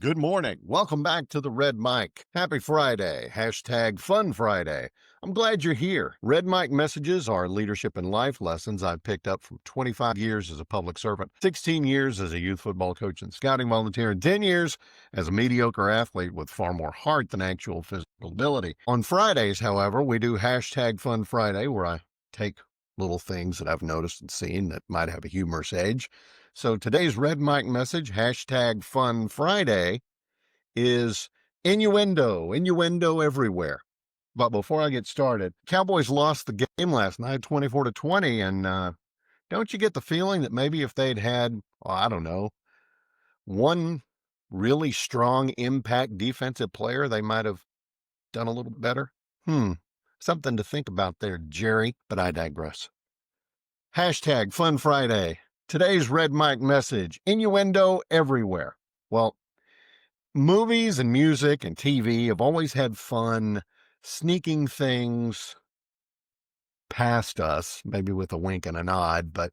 Good morning. Welcome back to the Red Mic. Happy Friday. Hashtag Fun Friday. I'm glad you're here. Red Mic messages are leadership and life lessons I've picked up from 25 years as a public servant, 16 years as a youth football coach and scouting volunteer, and 10 years as a mediocre athlete with far more heart than actual physical ability. On Fridays, however, we do Hashtag Fun Friday, where I take little things that I've noticed and seen that might have a humorous edge. So today's Red Mic message, Hashtag Fun Friday, is innuendo everywhere. But before I get started, Cowboys lost the game last night, 24-20, and don't you get the feeling that maybe if they'd had, I don't know, one really strong impact defensive player, they might have done a little better? Something to think about there, Jerry, but I digress. Hashtag Fun Friday. Today's Red Mic message, innuendo everywhere. Well, movies and music and TV have always had fun sneaking things past us, maybe with a wink and a nod, but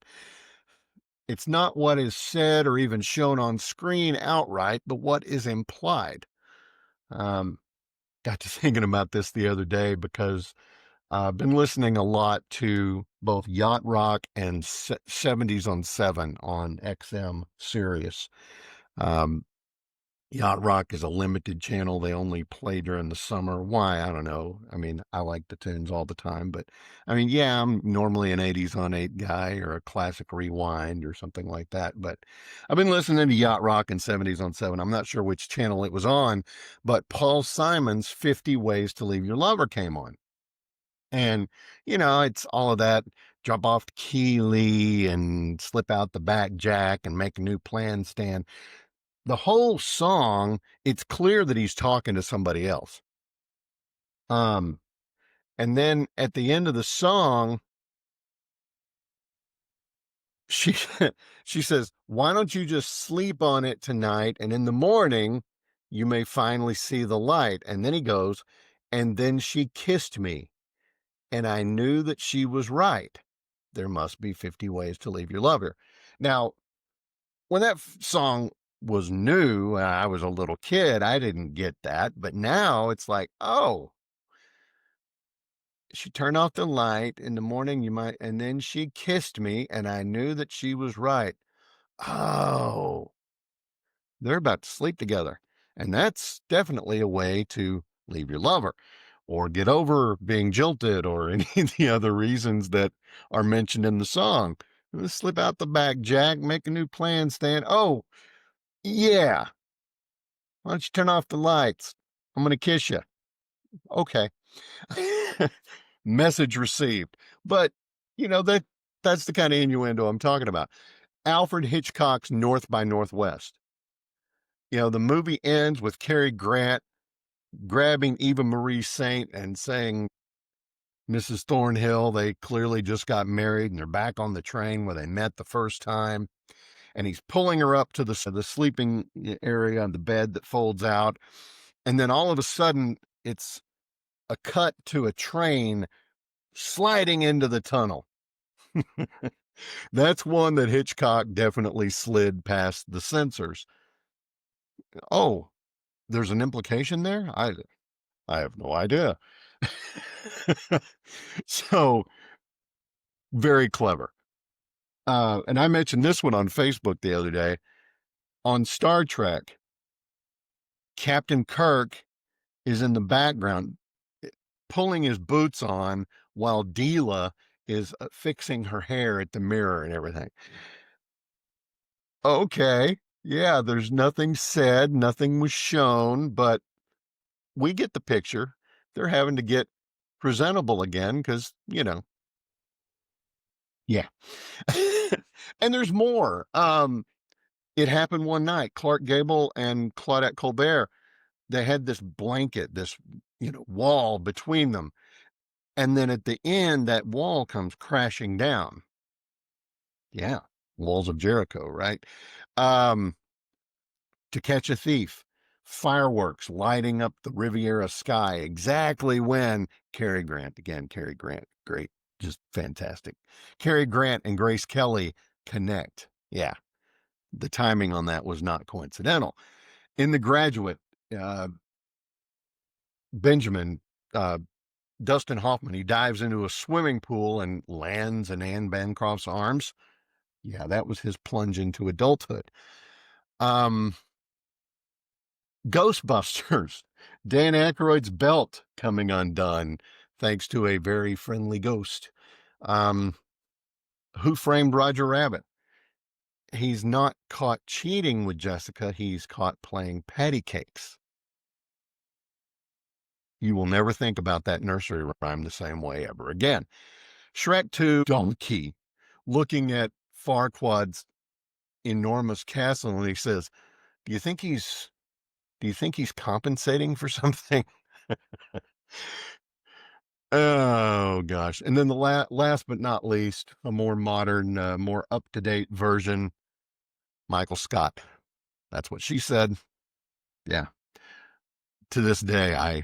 it's not what is said or even shown on screen outright, but what is implied. Got to thinking about this the other day because I've been listening a lot to both Yacht Rock and 70s on 7 on XM Sirius. Yacht Rock is a limited channel. They only play during the summer. Why? I don't know. I mean, I like the tunes all the time, but I mean, yeah, I'm normally an 80s on 8 guy or a classic rewind or something like that. But I've been listening to Yacht Rock and 70s on 7. I'm not sure which channel it was on, but Paul Simon's 50 Ways to Leave Your Lover came on. And, it's all of that drop off the Keeley and slip out the back jack and make a new plan stand. The whole song, it's clear that he's talking to somebody else. And then at the end of the song, she she says, "Why don't you just sleep on it tonight, and in the morning you may finally see the light." And then he goes, "And then she kissed me, and I knew that she was right. There must be 50 ways to leave your lover." Now, when that song was new, I was a little kid, I didn't get that. But now it's like, oh, she turned off the light in the morning, and then she kissed me, and I knew that she was right. Oh, they're about to sleep together. And that's definitely a way to leave your lover or get over being jilted or any of the other reasons that are mentioned in the song. Slip out the back, Jack, make a new plan, Stan. Oh, yeah. Why don't you turn off the lights? I'm going to kiss you. Okay. Message received. But, that's the kind of innuendo I'm talking about. Alfred Hitchcock's North by Northwest. The movie ends with Cary Grant grabbing Eva Marie Saint and saying, "Mrs. Thornhill, they clearly just got married and they're back on the train where they met the first time." And he's pulling her up to the sleeping area on the bed that folds out. And then all of a sudden, it's a cut to a train sliding into the tunnel. That's one that Hitchcock definitely slid past the censors. Oh, there's an implication there? I have no idea. So, very clever. And I mentioned this one on Facebook the other day. On Star Trek, Captain Kirk is in the background pulling his boots on while Deela is fixing her hair at the mirror and everything. Okay. Yeah, there's nothing said, nothing was shown, but we get the picture. They're having to get presentable again because, yeah. And there's more. It happened one night. Clark Gable and Claudette Colbert, they had this blanket, this, wall between them. And then at the end, that wall comes crashing down. Yeah. Walls of Jericho, right? To Catch a Thief, fireworks lighting up the Riviera sky exactly when Cary Grant, great, just fantastic. Cary Grant and Grace Kelly connect. Yeah, the timing on that was not coincidental. In The Graduate, uh, Benjamin, uh, Dustin Hoffman, he dives into a swimming pool and lands in Anne Bancroft's arms. Yeah, that was his plunge into adulthood. Um, Ghostbusters, Dan Aykroyd's belt coming undone thanks to a very friendly ghost. Um, Who Framed Roger Rabbit? He's not caught cheating with Jessica, he's caught playing patty cakes. You will never think about that nursery rhyme the same way ever again. Shrek 2 Donkey, looking at Farquaad's enormous castle, and he says, "Do you think he's compensating for something?" Oh gosh. And then the last but not least, a more modern, more up-to-date version, Michael Scott. That's what she said. Yeah. To this day, I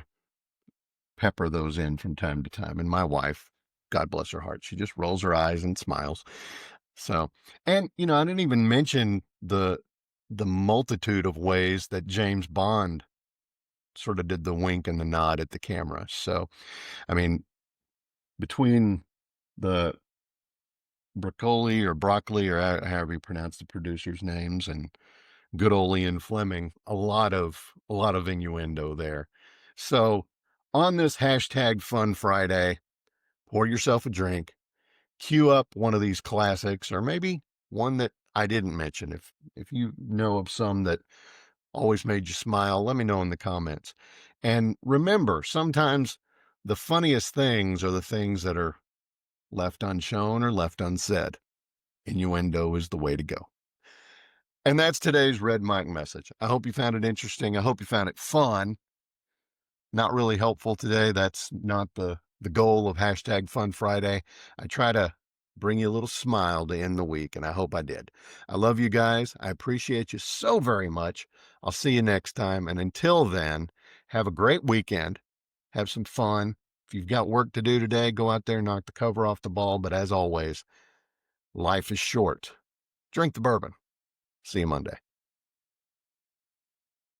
pepper those in from time to time. And my wife, God bless her heart, she just rolls her eyes and smiles. So, and I didn't even mention the multitude of ways that James Bond sort of did the wink and the nod at the camera. So, I mean, between the broccoli or however you pronounce the producers' names, and good old Ian Fleming, a lot of innuendo there. So on this hashtag Fun Friday, pour yourself a drink, cue up one of these classics, or maybe one that I didn't mention. If you know of some that always made you smile, let me know in the comments. And remember, sometimes the funniest things are the things that are left unshown or left unsaid. Innuendo is the way to go. And that's today's Red Mike message. I hope you found it interesting. I hope you found it fun. Not really helpful today. That's not the goal of hashtag Fun Friday. I try to bring you a little smile to end the week, and I hope I did. I love you guys. I appreciate you so very much. I'll see you next time. And until then, have a great weekend. Have some fun. If you've got work to do today, go out there and knock the cover off the ball. But as always, life is short. Drink the bourbon. See you Monday.